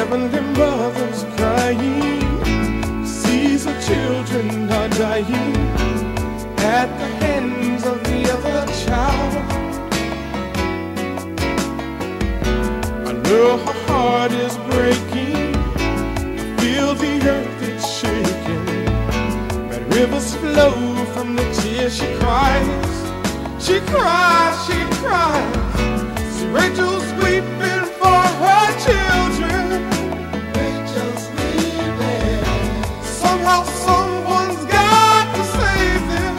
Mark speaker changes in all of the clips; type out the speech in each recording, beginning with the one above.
Speaker 1: heavenly mother's crying, sees her children are dying at the hands of the other child. I know her heart is breaking, I feel the earth is shaking, but rivers flow from the tears she cries. She cries, she cries, see Rachel's weeping for her children. Rachel's weeping. Somehow someone's got to save them.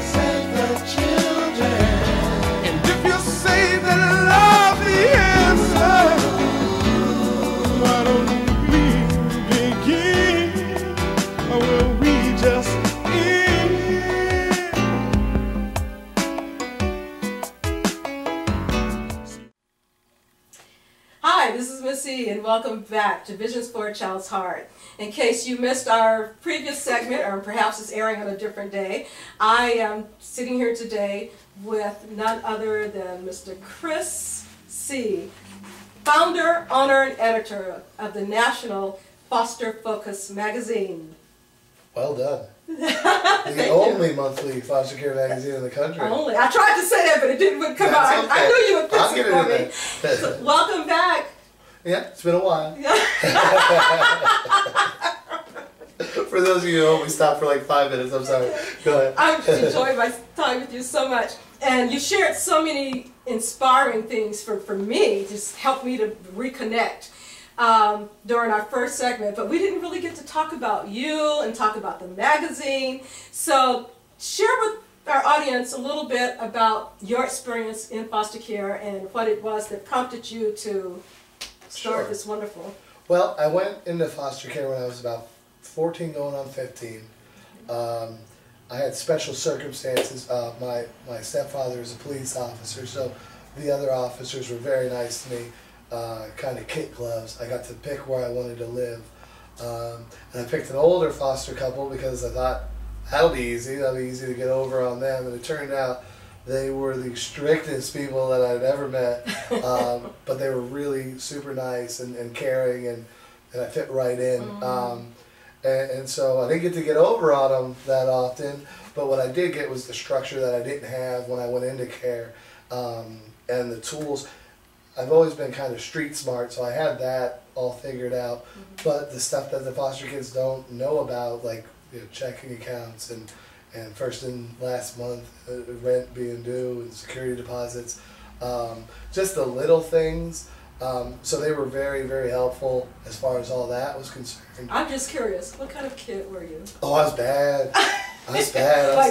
Speaker 1: Save the children. And if you say that love the answer, why don't we begin? Or will we just end?
Speaker 2: Hi, this is Miss E, and welcome back to Visions for a Child's Heart. In case you missed our previous segment, or perhaps it's airing on a different day, I am sitting here today with none other than Mr. Chris C., founder, owner, and editor of the National Foster Focus magazine.
Speaker 3: Well done. The only monthly foster care magazine in the country.
Speaker 2: Only. I tried to say that, but it didn't come out.
Speaker 3: Okay.
Speaker 2: I knew you would fix
Speaker 3: I'll
Speaker 2: it for me. So, welcome back.
Speaker 3: Yeah, it's been a while. For those of you who only stopped for like 5 minutes, I'm sorry. Go ahead.
Speaker 2: I've enjoyed my time with you so much. And you shared so many inspiring things for me, just helped me to reconnect during our first segment. But we didn't really get to talk about you and talk about the magazine. So share with our audience a little bit about your experience in foster care and what it was that prompted you to start this wonderful.
Speaker 3: Well, I went into foster care when I was about 14 going on 15. I had special circumstances. My stepfather is a police officer, so the other officers were very nice to me, kind of kid gloves. I got to pick where I wanted to live. And I picked an older foster couple because I thought, that'll be easy. That'll be easy to get over on them. And it turned out they were the strictest people that I'd ever met. But they were really super nice and caring, and I fit right in. And so I didn't get over on them that often. But what I did get was the structure that I didn't have when I went into care, and the tools. I've always been kind of street smart, so I had that all figured out. But the stuff that the foster kids don't know about, like checking accounts and first and last month rent being due and security deposits, just the little things. So they were very, very helpful as far as all that was concerned.
Speaker 2: I'm just curious, what kind of kid were you?
Speaker 3: Oh, I was bad. I was bad.
Speaker 2: I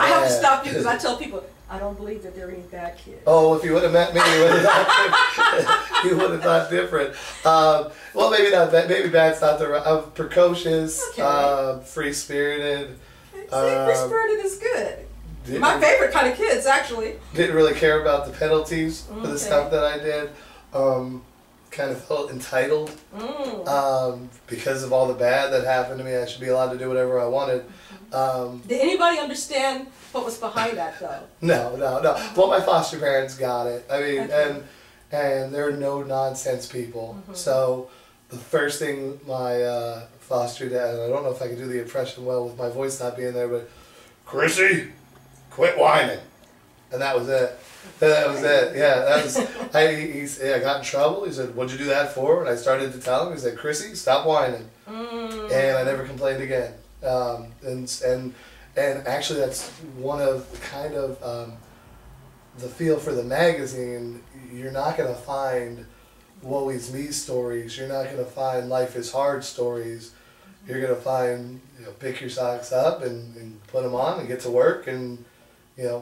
Speaker 2: have to stop you because I tell people, I don't believe that there are any bad kids.
Speaker 3: Oh, if you would have met me, you would have thought different. Well, maybe not bad. Maybe bad's not the right. I'm precocious, free-spirited.
Speaker 2: Free-spirited is good. My favorite kind of kids, actually.
Speaker 3: Didn't really care about the penalties for the stuff that I did. Kind of felt entitled because of all the bad that happened to me. I should be allowed to do whatever I wanted.
Speaker 2: Did anybody understand what was behind that, though?
Speaker 3: No. Well, my foster parents got it. I mean, and they're no nonsense people. So the first thing my foster dad, and I don't know if I can do the impression well with my voice not being there, but Chrissy, quit whining, and that was it. That was it. Yeah, that was. I got in trouble. He said, "What'd you do that for?" And I started to tell him. He said, "Chrissy, stop whining," and I never complained again. And actually, that's one of kind of the feel for the magazine. You're not going to find woe is me stories. You're not going to find life is hard stories. You're going to find, pick your socks up and put them on and get to work and,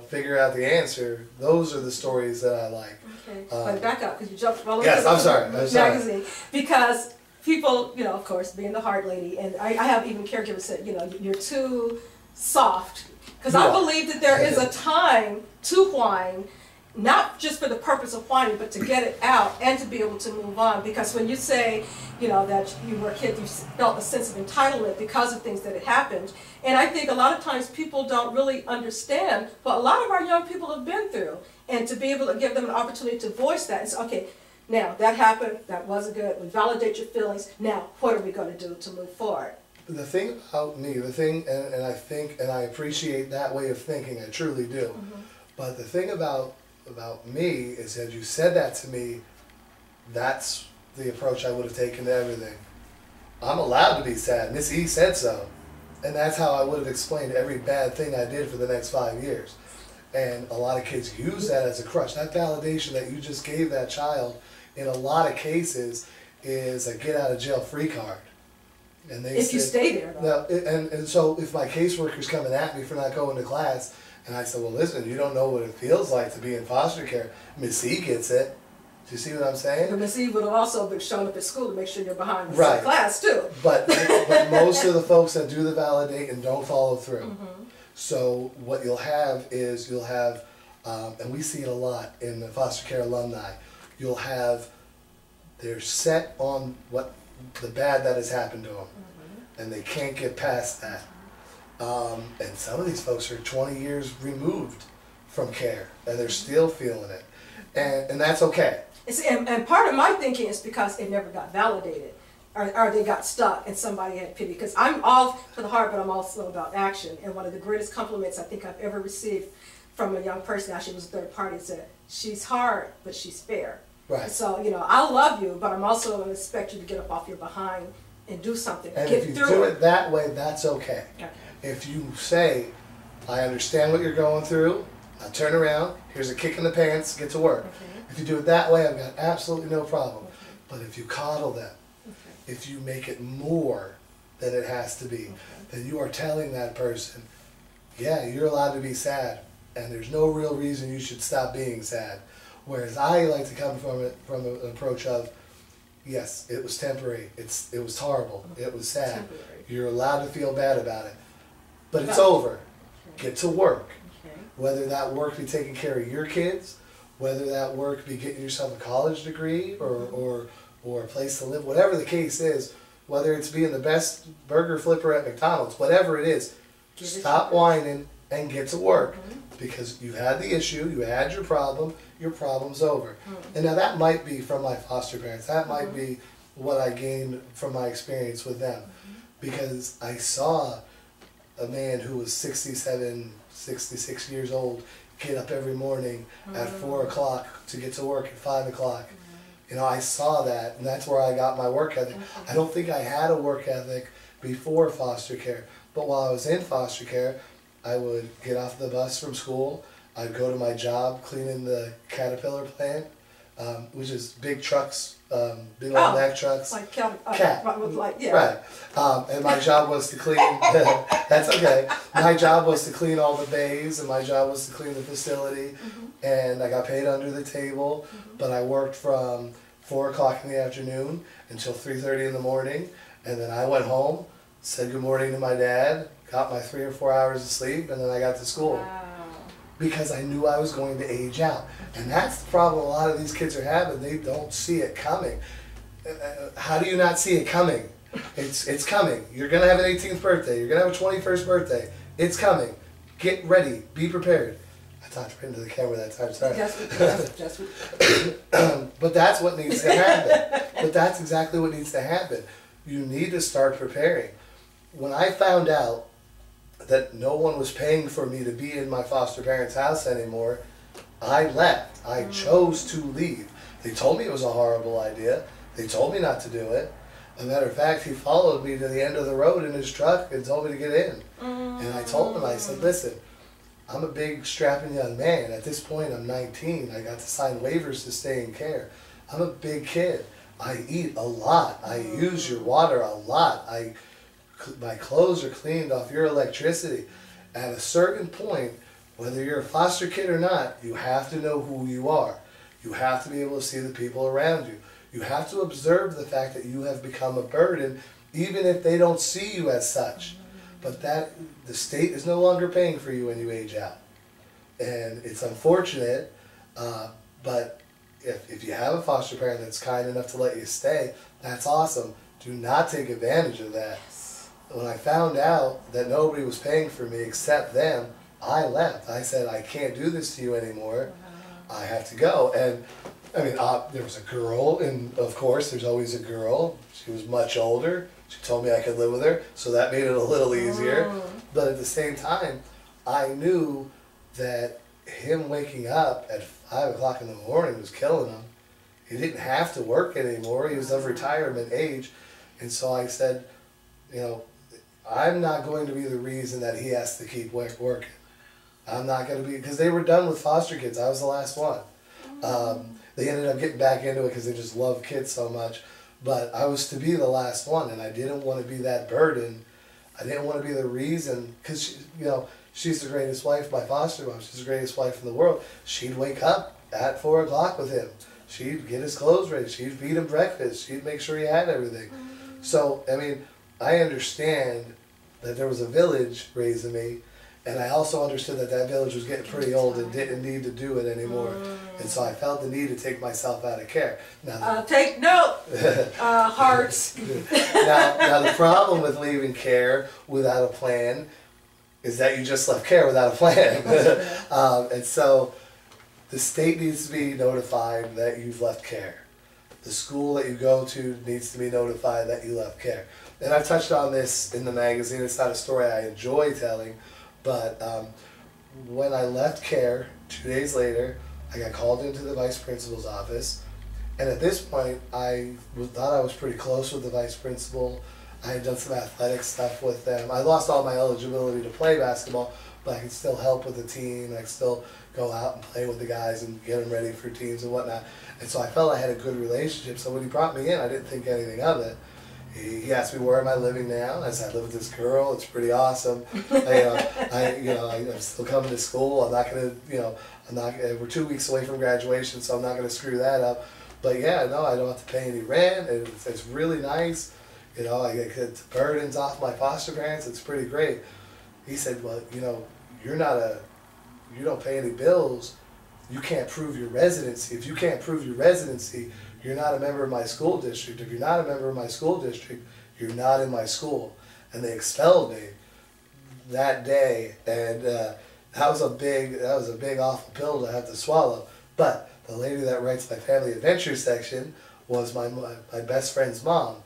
Speaker 3: figure out the answer. Those are the stories that I like. Okay,
Speaker 2: but back up because you jumped all over
Speaker 3: the
Speaker 2: magazine. Because people, of course, being the heart lady, and I have even caregivers said, you're too soft. Because I believe that there is a time to whine, not just for the purpose of whining, but to get it out and to be able to move on. Because when you say, that you were a kid, you felt a sense of entitlement because of things that had happened. And I think a lot of times people don't really understand what a lot of our young people have been through. And to be able to give them an opportunity to voice that and say, okay, Now, that happened, that wasn't good, we validate your feelings, now, what are we gonna do to move forward?
Speaker 3: The thing about me, and I think, and I appreciate that way of thinking, I truly do. But the thing about me is that you said that to me, that's the approach I would have taken to everything. I'm allowed to be sad. Miss E said so. And that's how I would have explained every bad thing I did for the next 5 years. And a lot of kids use that as a crutch. That validation that you just gave that child, in a lot of cases, is a get out of jail free card. And they
Speaker 2: If you stay there, though.
Speaker 3: No, and so if my caseworker's coming at me for not going to class, and I said, well, listen, you don't know what it feels like to be in foster care. Miss E gets it. Do you see what I'm saying?
Speaker 2: But Miss E would have also been showing up at school to make sure you're behind the
Speaker 3: Right.
Speaker 2: class, too.
Speaker 3: But most of the folks that do the validate and don't follow through. So what you'll have is and we see it a lot in the foster care alumni, you'll have, they're set on what the bad that has happened to them, and they can't get past that. And some of these folks are 20 years removed from care, and they're still feeling it, and that's okay.
Speaker 2: And part of my thinking is because it never got validated, or they got stuck and somebody had pity. Because I'm all for the heart, but I'm also about action. And one of the greatest compliments I think I've ever received from a young person, actually was a third party, said, she's hard, but she's fair.
Speaker 3: Right.
Speaker 2: And so, you know, I love you, but I'm also going to expect you to get up off your behind and do something.
Speaker 3: And
Speaker 2: get
Speaker 3: if you
Speaker 2: through
Speaker 3: do it that way, that's okay.
Speaker 2: Okay.
Speaker 3: If you say, I understand what you're going through, I turn around, here's a kick in the pants, get to work.
Speaker 2: Okay.
Speaker 3: If you do it that way, I've got absolutely no problem.
Speaker 2: Okay.
Speaker 3: But if you coddle them,
Speaker 2: Okay.
Speaker 3: if you make it more than it has to be, then you are telling that person, yeah, you're allowed to be sad, and there's no real reason you should stop being sad. Whereas I like to come from an approach of, yes, it was temporary, it was horrible, it was sad.
Speaker 2: Temporary.
Speaker 3: You're allowed to feel bad about it, but it's over. Get to work.
Speaker 2: Okay.
Speaker 3: Whether that work be taking care of your kids, whether that work be getting yourself a college degree or a place to live, whatever the case is, whether it's being the best burger flipper at McDonald's, whatever it is, stop whining and get to work. Because you had the issue, you had your problem's over. And now that might be from my foster parents, that might be what I gained from my experience with them. Because I saw a man who was 67, 66 years old get up every morning at 4 o'clock to get to work at 5 o'clock. You know, I saw that, and that's where I got my work ethic. I don't think I had a work ethic before foster care, but while I was in foster care, I would get off the bus from school, I'd go to my job cleaning the Caterpillar plant, which is big trucks, big old Mack trucks.
Speaker 2: Like
Speaker 3: Cat.
Speaker 2: like, yeah.
Speaker 3: Right. And my job was to clean, that's okay. My job was to clean all the bays, and my job was to clean the facility. And I got paid under the table, but I worked from 4 o'clock in the afternoon until 3:30 in the morning. And then I went home, said good morning to my dad, got my 3 or 4 hours of sleep, and then I got to school.
Speaker 2: Wow.
Speaker 3: Because I knew I was going to age out. And that's the problem a lot of these kids are having. They don't see it coming. How do you not see it coming? It's coming. You're going to have an 18th birthday. You're going to have a 21st birthday. It's coming. Get ready. Be prepared. I talked right into the camera that time. Sorry. But that's what needs to happen. But that's exactly what needs to happen. You need to start preparing. When I found out that no one was paying for me to be in my foster parents' house anymore, I left. I chose to leave. They told me it was a horrible idea. They told me not to do it. As a matter of fact, he followed me to the end of the road in his truck and told me to get in. And I told him, I said, listen, I'm a big strapping young man. At this point, I'm 19. I got to sign waivers to stay in care. I'm a big kid. I eat a lot. I use your water a lot. My clothes are cleaned off your electricity. At a certain point, whether you're a foster kid or not, you have to know who you are. You have to be able to see the people around you. You have to observe the fact that you have become a burden, even if they don't see you as such. But that the state is no longer paying for you when you age out. And it's unfortunate, but if you have a foster parent that's kind enough to let you stay, that's awesome. Do not take advantage of that. When I found out that nobody was paying for me except them, I left. I said, I can't do this to you anymore. I have to go. And I mean, there was a girl, and of course, there's always a girl. She was much older. She told me I could live with her, so that made it a little easier. But at the same time, I knew that him waking up at 5 o'clock in the morning was killing him. He didn't have to work anymore. He was of retirement age. And so I said, you know, I'm not going to be the reason that he has to keep working. I'm not going to be, because they were done with foster kids. I was the last one. They ended up getting back into it because they just love kids so much. But I was to be the last one, and I didn't want to be that burden. I didn't want to be the reason, because, you know, she's the greatest wife, my foster mom. She's the greatest wife in the world. She'd wake up at 4 o'clock with him. She'd get his clothes ready. She'd feed him breakfast. She'd make sure he had everything. So, I mean, I understand that there was a village raising me, and I also understood that that village was getting pretty old and didn't need to do it anymore. And so I felt the need to take myself out of care. Now,
Speaker 2: take note, hearts.
Speaker 3: now, the problem with leaving care without a plan is that you just left care without a plan. And so the state needs to be notified that you've left care. The school that you go to needs to be notified that you left care. And I've touched on this in the magazine. It's not a story I enjoy telling, but when I left care, 2 days later, I got called into the vice principal's office. And at this point, I thought I was pretty close with the vice principal. I had done some athletic stuff with them. I lost all my eligibility to play basketball, but I could still help with the team. I could still go out and play with the guys and get them ready for teams and whatnot. And so I felt I had a good relationship. So when he brought me in, I didn't think anything of it. He asked me, where am I living now? I said, I live with this girl. It's pretty awesome. I'm still coming to school. I'm not going to, we're 2 weeks away from graduation, so I'm not going to screw that up. But yeah, no, I don't have to pay any rent. It's really nice. You know, I get the burdens off my foster parents. It's pretty great. He said, well, you know, you don't pay any bills. You can't prove your residency. If you can't prove your residency, you're not a member of my school district. If you're not a member of my school district, you're not in my school. And they expelled me that day. And that was a big awful pill to have to swallow. But the lady that writes my family adventure section was my best friend's mom.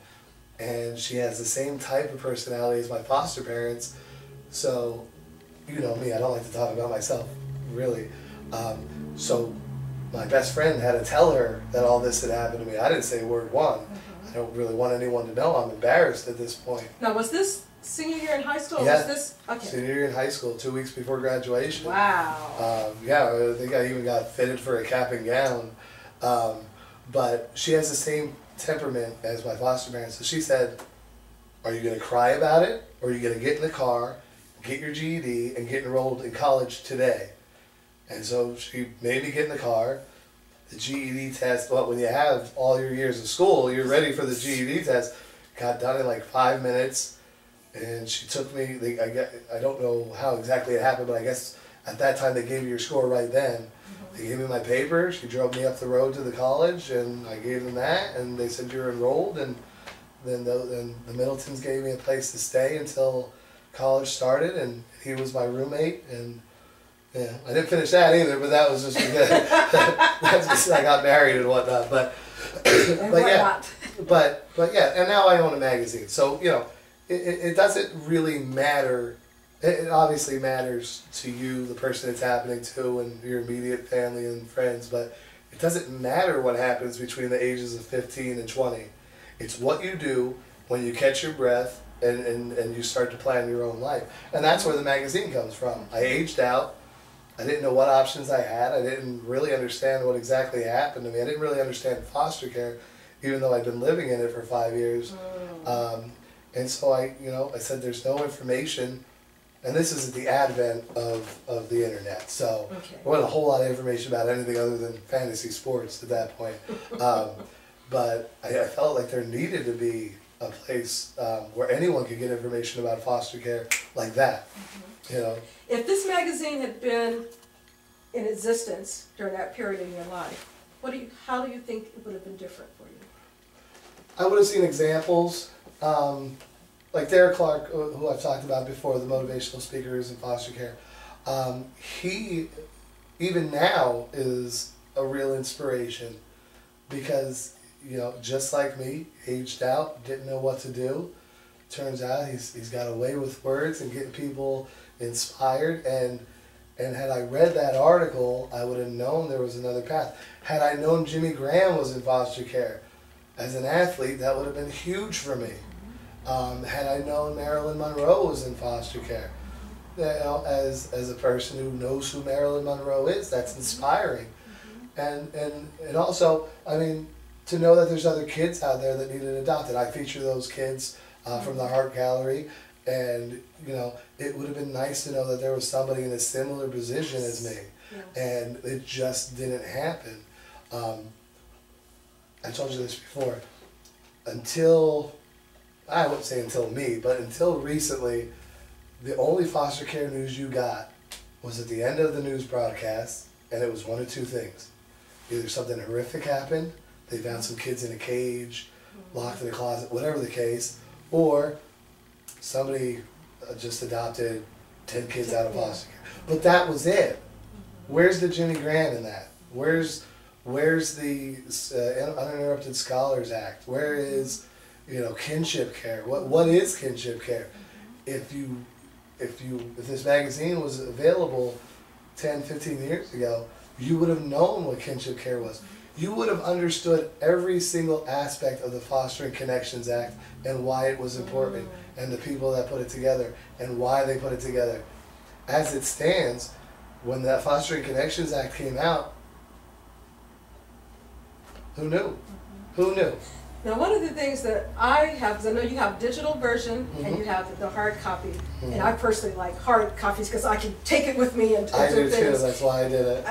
Speaker 3: And she has the same type of personality as my foster parents. So, you know me, I don't like to talk about myself, really. So my best friend had to tell her that all this had happened to me. I didn't say word one. I don't really want anyone to know. I'm embarrassed at this point.
Speaker 2: Now, was this senior year in high school? Or
Speaker 3: Yeah,
Speaker 2: was this okay?
Speaker 3: Senior year in high school, 2 weeks before graduation.
Speaker 2: Wow.
Speaker 3: Yeah, I think I even got fitted for a cap and gown. But she has the same temperament as my foster parents. So she said, are you going to cry about it, or are you going to get in the car, get your GED, and get enrolled in college today? And so she made me get in the car. The GED test, well, when you have all your years of school, you're ready for the GED test. Got done in like 5 minutes, and she took me, I don't know how exactly it happened, but I guess at that time they gave you your score right then. They gave me my paper, she drove me up the road to the college, and I gave them that, and they said you're enrolled, and then the Middletons gave me a place to stay until college started, and he was my roommate, and yeah, I didn't finish that either, but that was just because that's just, I got married and whatnot. But yeah, and now I own a magazine, so you know, it doesn't really matter. It obviously matters to you, the person it's happening to, and your immediate family and friends, but it doesn't matter what happens between the ages of 15 and 20. It's what you do when you catch your breath and you start to plan your own life. And that's where the magazine comes from. I aged out. I didn't know what options I had. I didn't really understand what exactly happened to me. I didn't really understand foster care, even though I'd been living in it for 5 years. And so I said there's no information. And this is the advent of the internet. So there wasn't a whole lot of information about anything other than fantasy sports at that point. But I felt like there needed to be a place where anyone could get information about foster care like that. You know.
Speaker 2: If this magazine had been in existence during that period in your life, how do you think it would have been different for you?
Speaker 3: I would have seen examples, like Derek Clark, who I've talked about before, the motivational speakers in foster care. He, even now, is a real inspiration because, you know, just like me, aged out, didn't know what to do. Turns out he's got a way with words and getting people inspired. And had I read that article, I would have known there was another path. Had I known Jimmy Graham was in foster care as an athlete, that would have been huge for me. Had I known Marilyn Monroe was in foster care, you know, as a person who knows who Marilyn Monroe is, that's inspiring. And also, I mean, to know that there's other kids out there that need an adopted. I feature those kids from the H.E.A.R.T Gallery, and you know, it would have been nice to know that there was somebody in a similar position as me, and it just didn't happen. I told you this before. Until, I wouldn't say until me, but until recently, the only foster care news you got was at the end of the news broadcast, and it was one of two things. Either something horrific happened, they found some kids in a cage, locked in a closet, whatever the case, or somebody just adopted 10 kids out of foster care. But that was it. Where's the Jimmy Graham in that? Where's the Uninterrupted Scholars Act? Where is, you know, kinship care? What is kinship care? If this magazine was available 10, 15 years ago, you would have known what kinship care was. You would have understood every single aspect of the Fostering Connections Act and why it was important, and the people that put it together and why they put it together. As it stands, when that Fostering Connections Act came out, who knew? Who knew?
Speaker 2: Now, one of the things that I have, because I know you have digital version and you have the hard copy, and I personally like hard copies because I can take it with me and
Speaker 3: I
Speaker 2: do
Speaker 3: do
Speaker 2: things.
Speaker 3: too. That's why I did it.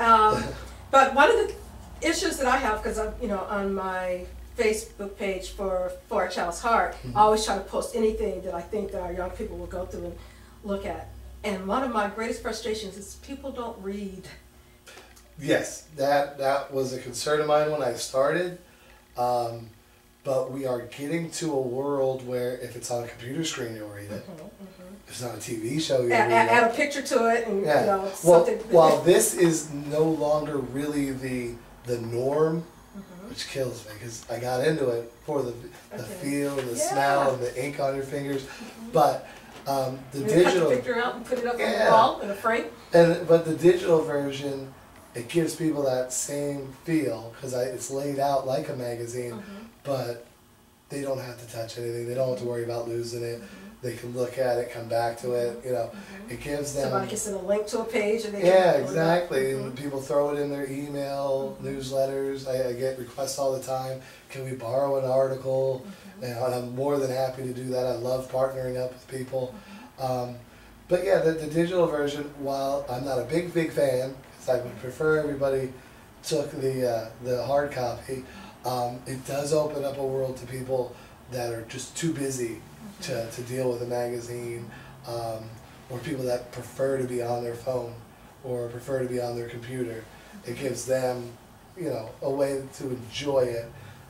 Speaker 2: But one of the issues that I have, because I'm, you know, on my Facebook page for a Child's Heart, I always try to post anything that I think that our young people will go through and look at. And one of my greatest frustrations is people don't read.
Speaker 3: Yes, that was a concern of mine when I started. But we are getting to a world where if it's on a computer screen, you'll read it. If it's on a TV show, you'll read it.
Speaker 2: Add a picture to it, and you know, something.
Speaker 3: While this is no longer really the norm, which kills me because I got into it for the feel and the smell and the ink on your fingers, but the digital.
Speaker 2: Cut the picture out and put it up on the wall in a frame.
Speaker 3: But the digital version, it gives people that same feel because it's laid out like a magazine, but they don't have to touch anything. They don't have to worry about losing it. They can look at it, come back to it. You know, it gives them.
Speaker 2: Somebody can send a link to a page, and they can.
Speaker 3: Exactly. And people throw it in their email newsletters. I get requests all the time. Can we borrow an article? And I'm more than happy to do that. I love partnering up with people. But yeah, the digital version, while I'm not a big fan, because I would prefer everybody took the hard copy, it does open up a world to people that are just too busy to deal with a magazine, or people that prefer to be on their phone or prefer to be on their computer. It gives them, you know, a way to enjoy it,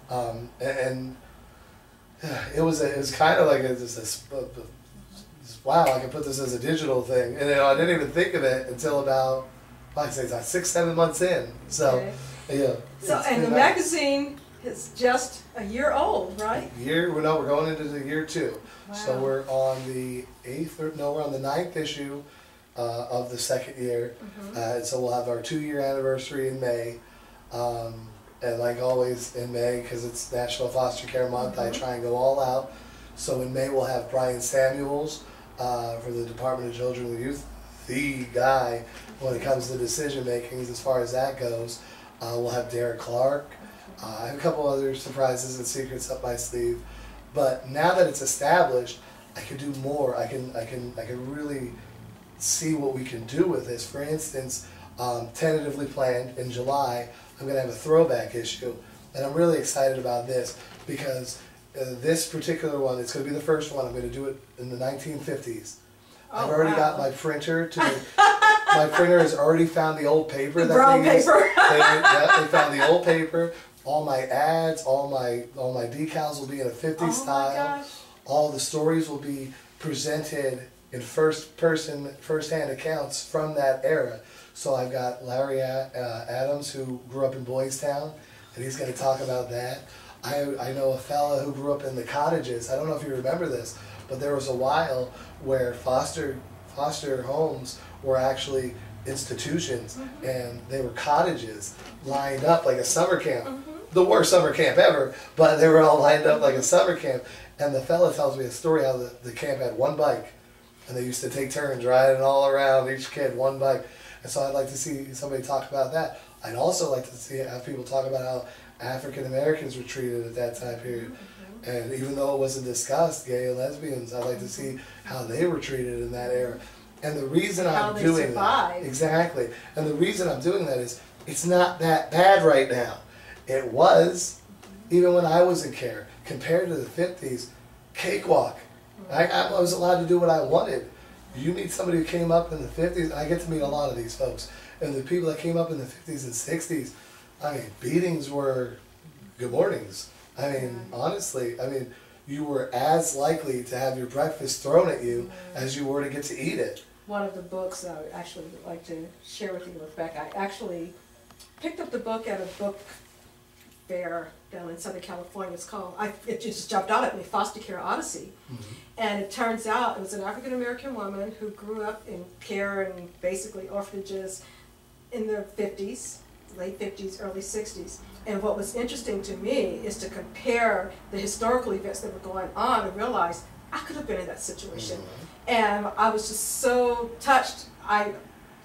Speaker 3: and it was kind of like wow, I can put this as a digital thing, and you know, I didn't even think of it until about, like I say, it's like 6-7 months in. So yeah.
Speaker 2: So and the magazine is just a year old, right?
Speaker 3: We're going into the year 2.
Speaker 2: Wow.
Speaker 3: So we're on the 9th issue of the second year. And so we'll have our 2-year anniversary in May. And like always in May, because it's National Foster Care Month, I try and go all out. So in May we'll have Brian Samuels for the Department of Children and Youth, the guy when it comes to decision making as far as that goes. We'll have Derek Clark. I have a couple other surprises and secrets up my sleeve, but now that it's established, I can do more. I can really see what we can do with this. For instance, tentatively planned in July, I'm going to have a throwback issue, and I'm really excited about this because this particular one, it's going to be the first one. I'm going to do it in the 1950s. I've already got my printer my printer has already found the old paper that
Speaker 2: brown
Speaker 3: they used.
Speaker 2: paper.
Speaker 3: They found the old paper. All my ads, all my decals will be in a 50s style. All the stories will be presented in first-hand accounts from that era. So I've got Larry Adams, who grew up in Boys Town, and he's going to talk about that. I know a fella who grew up in the cottages. I don't know if you remember this, but there was a while where foster homes were actually institutions, and they were cottages lined up like a summer camp. The worst summer camp ever, but they were all lined up like a summer camp. And the fella tells me a story how the camp had one bike, and they used to take turns riding all around, each kid one bike. And so I'd like to see somebody talk about that. I'd also like to see have people talk about how African Americans were treated at that time period. And even though it wasn't discussed, gay and lesbians, I'd like to see how they were treated in that era. And the reason I'm doing that, exactly, and the reason I'm doing that is it's not that bad right now. It was, even when I was in care, compared to the 50s, cakewalk. I was allowed to do what I wanted. You meet somebody who came up in the 50s, I get to meet a lot of these folks, and the people that came up in the 50s and 60s, I mean, beatings were good mornings. I mean, honestly, I mean, you were as likely to have your breakfast thrown at you as you were to get to eat it.
Speaker 2: One of the books I would actually like to share with you, Rebecca, I actually picked up the book at a book fair down in Southern California. It's called, it just jumped out at me, Foster Care Odyssey. And it turns out it was an African American woman who grew up in care and basically orphanages in the 50s, late 50s, early 60s. And what was interesting to me is to compare the historical events that were going on and realize I could have been in that situation. And I was just so touched. I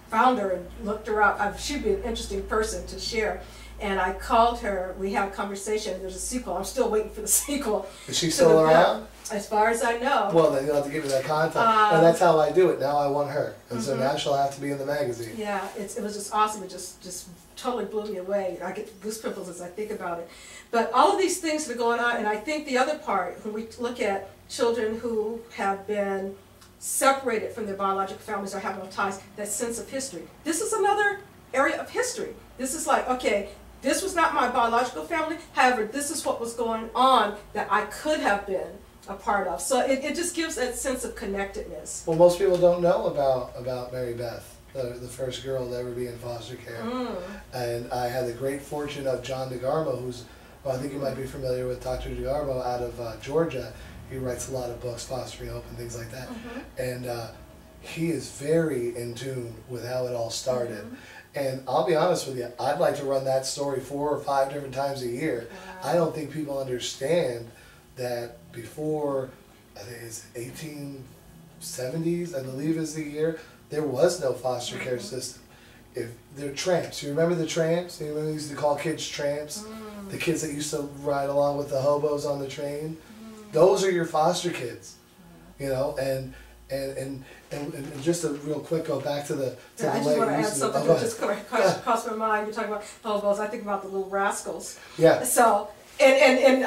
Speaker 2: found her and looked her up. She'd be an interesting person to share. And I called her, we had a conversation, there's a sequel, I'm still waiting for the sequel.
Speaker 3: Is she still around?
Speaker 2: As far as I know.
Speaker 3: Well, then you'll have to give me that contact. And that's how I do it. Now I want her. And so now she'll have to be in the magazine.
Speaker 2: Yeah, it was just awesome. It just totally blew me away. I get goosebumps as I think about it. But all of these things that are going on, and I think the other part, when we look at children who have been separated from their biological families or have no ties, that sense of history. This is another area of history. This is like, okay, this was not my biological family, however, this is what was going on that I could have been a part of. So it just gives that sense of connectedness.
Speaker 3: Well, most people don't know about Mary Beth, the first girl to ever be in foster care. And I had the great fortune of John DeGarmo, who's, well, I think you might be familiar with Dr. DeGarmo out of Georgia. He writes a lot of books, Fostering Hope and things like that. And he is very in tune with how it all started. And I'll be honest with you, I'd like to run that story 4 or 5 different times a year. I don't think people understand that before, I think it's 1870s, I believe is the year, there was no foster care system. If they're tramps, you remember the tramps? You remember they used to call kids tramps? The kids that used to ride along with the hobos on the train? Those are your foster kids, you know, and just a real quick go back to the
Speaker 2: I just want to add something that just crossed my mind. You're talking about hobos. I think about the Little Rascals.
Speaker 3: Yeah.
Speaker 2: So and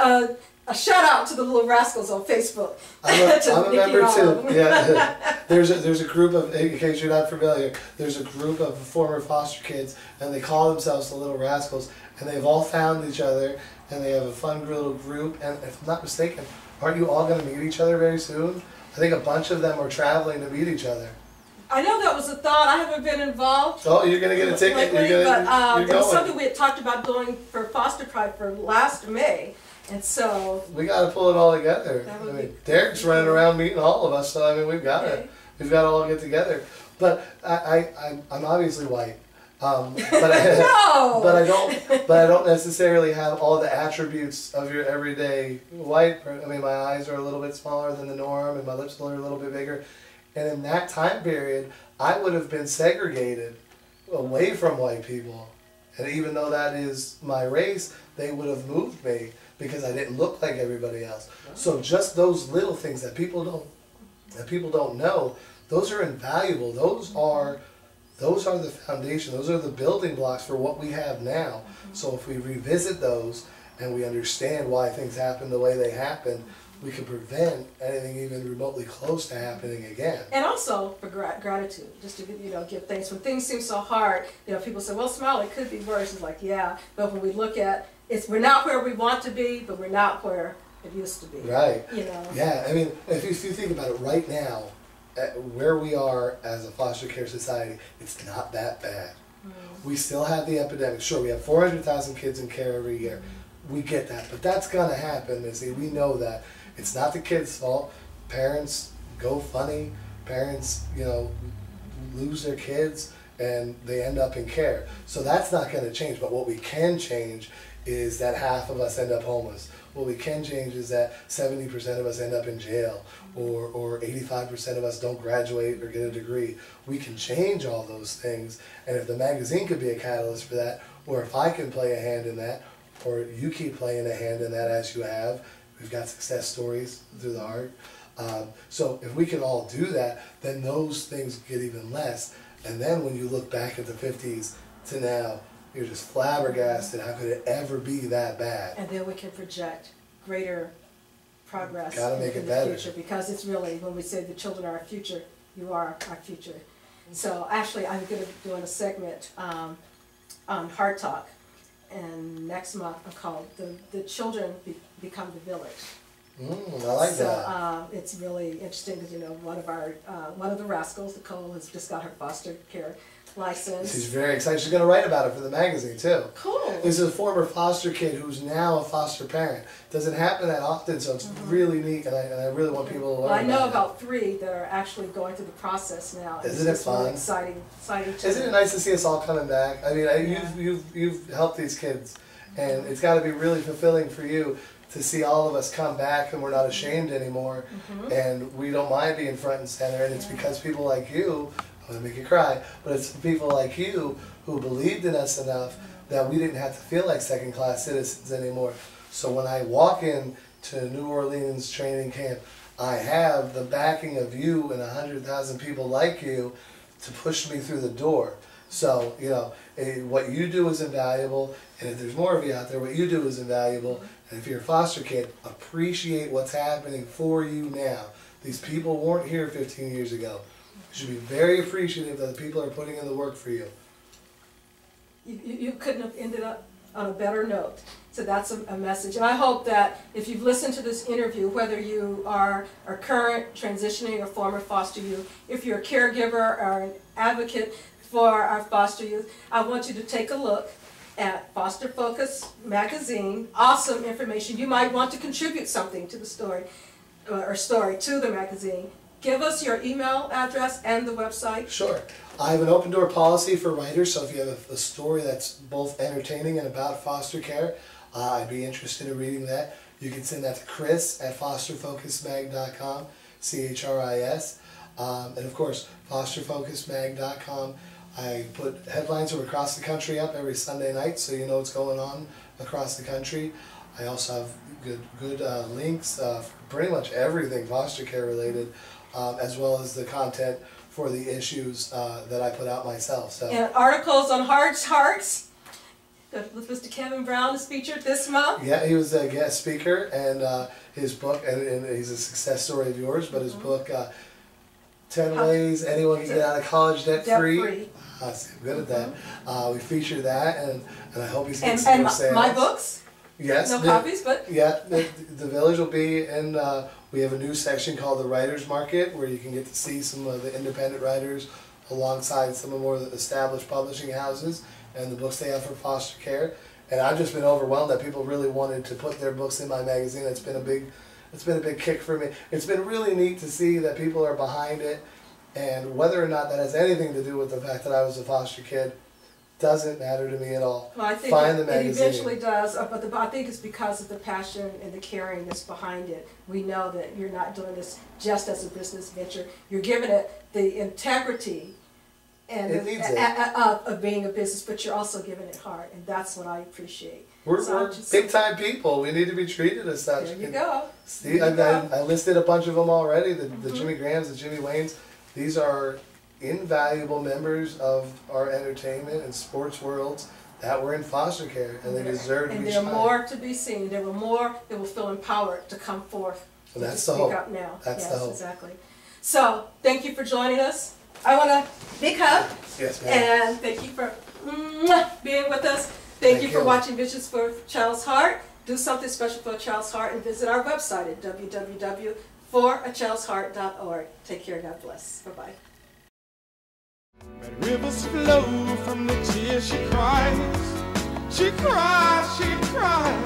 Speaker 2: a shout out to the Little Rascals on Facebook.
Speaker 3: I'm a member too. Yeah. There's a group of, in case you're not familiar, there's a group of former foster kids, and they call themselves the Little Rascals, and they've all found each other, and they have a fun little group. And if I'm not mistaken, aren't you all going to meet each other very soon? I think a bunch of them are traveling to meet each other.
Speaker 2: I know that was a thought. I haven't been involved.
Speaker 3: Oh, you're going to get a ticket?
Speaker 2: Lately, it was something we had talked about doing for Foster Pride for last May. And so...
Speaker 3: we got to pull it all together. I mean, Derek's running around meeting all of us, so I mean, we've got to all get together. But I'm obviously white. But I don't necessarily have all the attributes of your everyday white. I mean, my eyes are a little bit smaller than the norm, and my lips are a little bit bigger. And in that time period, I would have been segregated away from white people. And even though that is my race, they would have moved me because I didn't look like everybody else. So just those little things that people don't know, those are invaluable. Those are the foundation. Those are the building blocks for what we have now. So if we revisit those and we understand why things happen the way they happen, we can prevent anything even remotely close to happening again.
Speaker 2: And also for gratitude, just to give thanks. When things seem so hard, people say, well, Smiley, it could be worse. It's like, yeah, but when we look at we're not where we want to be, but we're not where it used to be.
Speaker 3: Right. Yeah, I mean, if you think about it right now, where we are as a foster care society, it's not that bad. We still have the epidemic. Sure, we have 400,000 kids in care every year. We get that, but that's gonna happen, Missy. We know that. It's not the kids' fault. Parents go funny. Parents, you know, lose their kids and they end up in care. So that's not gonna change, but what we can change is that half of us end up homeless. What we can change is that 70% of us end up in jail, or 85% of us don't graduate or get a degree. We can change all those things, and if the magazine could be a catalyst for that, or if I can play a hand in that, or you keep playing a hand in that as you have, we've got success stories through the H.E.A.R.T. So if we can all do that, then those things get even less. And then when you look back at the 50s to now, you're just flabbergasted. How could it ever be that bad?
Speaker 2: And then we can project greater progress
Speaker 3: Gotta make
Speaker 2: in
Speaker 3: it
Speaker 2: the
Speaker 3: better.
Speaker 2: future, because it's really, when we say the children are our future, you are our future. So actually, I'm going to be doing a segment on Heart Talk, and next month I'm called the Children Become the Village.
Speaker 3: I like
Speaker 2: So
Speaker 3: that.
Speaker 2: it's really interesting because, you know, one of the rascals, Nicole, has just got her foster care license.
Speaker 3: She's very excited. She's going to write about it for the magazine too.
Speaker 2: Cool.
Speaker 3: This is a former foster kid who's now a foster parent. Doesn't happen that often, so it's really neat, and I really want people to learn.
Speaker 2: Well, I know
Speaker 3: about
Speaker 2: about 3 that are actually going through the process now.
Speaker 3: Isn't it
Speaker 2: It's really
Speaker 3: fun?
Speaker 2: exciting too.
Speaker 3: Isn't it nice to see us all coming back? I mean,
Speaker 2: Yeah.
Speaker 3: you've helped these kids, and it's got to be really fulfilling for you to see all of us come back, and we're not ashamed anymore, and we don't mind being front and center, and it's because people like you, I'm gonna make you cry, but it's people like you who believed in us enough that we didn't have to feel like second-class citizens anymore. So when I walk in to New Orleans training camp, I have the backing of you and 100,000 people like you to push me through the door. So, you know, what you do is invaluable, and if there's more of you out there, what you do is invaluable, and if you're a foster kid, appreciate what's happening for you now. These people weren't here 15 years ago. You should be very appreciative that the people are putting in the work for you.
Speaker 2: You couldn't have ended up on a better note. So that's a message. And I hope that if you've listened to this interview, whether you are a current, transitioning, or former foster youth, if you're a caregiver or an advocate for our foster youth, I want you to take a look at Foster Focus magazine. Awesome information. You might want to contribute something to the story, to the magazine. Give us your email address and the website.
Speaker 3: Sure. I have an open door policy for writers, so if you have a story that's both entertaining and about foster care, I'd be interested in reading that. You can send that to Chris@fosterfocusmag.com, CHRIS. And of course, fosterfocusmag.com. I put headlines from across the country up every Sunday night, so you know what's going on across the country. I also have good links for pretty much everything foster care related, as well as the content for the issues that I put out myself. So.
Speaker 2: And articles on Hearts. With Mr. Kevin Brown is featured this month.
Speaker 3: Yeah, he was a guest speaker, and his book, and he's a success story of yours, but his book, 10 Ways Anyone Can Get Out of College Debt-Free. I'm good at that. We featured that, and I hope he's getting some more sales.
Speaker 2: My books?
Speaker 3: Yes.
Speaker 2: No copies, but?
Speaker 3: Yeah, the Village will be in, we have a new section called the Writers Market, where you can get to see some of the independent writers alongside some of the more established publishing houses and the books they have for foster care. And I've just been overwhelmed that people really wanted to put their books in my magazine. It's been a big kick for me. It's been really neat to see that people are behind it, and whether or not that has anything to do with the fact that I was a foster kid doesn't matter to me at all.
Speaker 2: Well, I think
Speaker 3: Find the
Speaker 2: it
Speaker 3: magazine.
Speaker 2: eventually does, but I think it's because of the passion and the caring that's behind it. We know that you're not doing this just as a business venture. You're giving it the integrity and of being a business, but you're also giving it heart, and that's what I appreciate.
Speaker 3: We're big time people. We need to be treated as such.
Speaker 2: There you go.
Speaker 3: See, I listed a bunch of them already. The Jimmy Grahams, the Jimmy Waynes. These are invaluable members of our entertainment and sports worlds that were in foster care, and they deserve to be
Speaker 2: shined. And there are more to be seen. There were more that will feel empowered to come forth.
Speaker 3: And that's the hope.
Speaker 2: Speak up now.
Speaker 3: That's the hope.
Speaker 2: Exactly. So, thank you for joining us. I want a big hug.
Speaker 3: Yes, ma'am.
Speaker 2: And thank you for being with us. Thank you for watching Visions for a Child's Heart. Do something special for a child's heart and visit our website at www.forachildsheart.org. Take care. God bless. Bye-bye.
Speaker 1: Red rivers flow from the tears she cries. She cries, she cries.